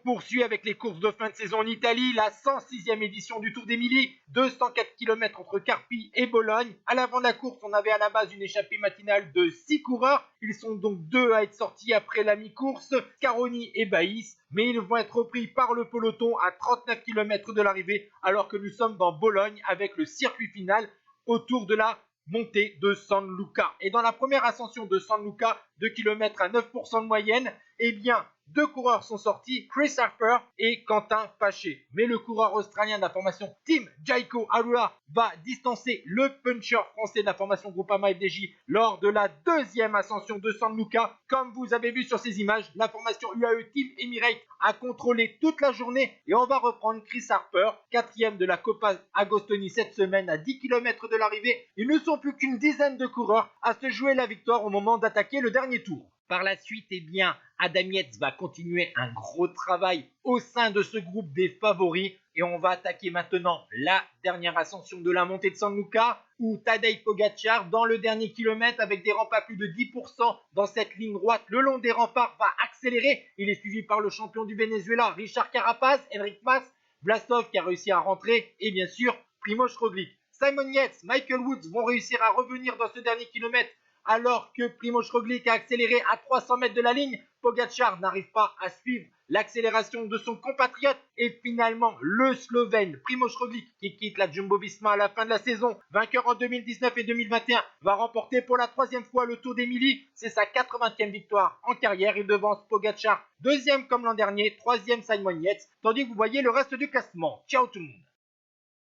poursuit avec les courses de fin de saison en Italie, la 106e édition du Tour d'Émilie, 204 km entre Carpi et Bologne. À l'avant de la course, on avait à la base une échappée matinale de 6 coureurs. Ils sont donc 2 à être sortis après la mi-course, Scaroni et Baïs, mais ils vont être repris par le peloton à 39 km de l'arrivée, alors que nous sommes dans Bologne avec le circuit final autour de la montée de San Luca. Et dans la première ascension de San Luca, 2 km à 9% de moyenne, eh bien, 2 coureurs sont sortis, Chris Harper et Quentin Paché. Mais le coureur australien de la formation Team Jayco Alula va distancer le puncher français de la formation Groupama FDJ lors de la deuxième ascension de San Luca. Comme vous avez vu sur ces images, la formation UAE Team Emirates a contrôlé toute la journée et on va reprendre Chris Harper, 4e de la Coppa Agostini cette semaine à 10 km de l'arrivée. Ils ne sont plus qu'une dizaine de coureurs à se jouer la victoire au moment d'attaquer le dernier tour. Par la suite, eh bien, Adam Yates va continuer un gros travail au sein de ce groupe des favoris. Et on va attaquer maintenant la dernière ascension de la montée de San Luca, où Tadej Pogacar, dans le dernier kilomètre, avec des rampes à plus de 10% dans cette ligne droite, le long des remparts, va accélérer. Il est suivi par le champion du Venezuela, Richard Carapaz, Enric Mas, Vlasov qui a réussi à rentrer, et bien sûr, Primož Roglič. Simon Yates, Michael Woods vont réussir à revenir dans ce dernier kilomètre, alors que Primož Roglič a accéléré à 300 mètres de la ligne. Pogacar n'arrive pas à suivre l'accélération de son compatriote et finalement le Slovène Primož Roglič, qui quitte la Jumbo-Visma à la fin de la saison, vainqueur en 2019 et 2021, va remporter pour la 3e fois le Tour d'Émilie. C'est sa 80e victoire en carrière. Il devance Pogacar, 2e comme l'an dernier, 3e Simon Yates, tandis que vous voyez le reste du classement. Ciao tout le monde.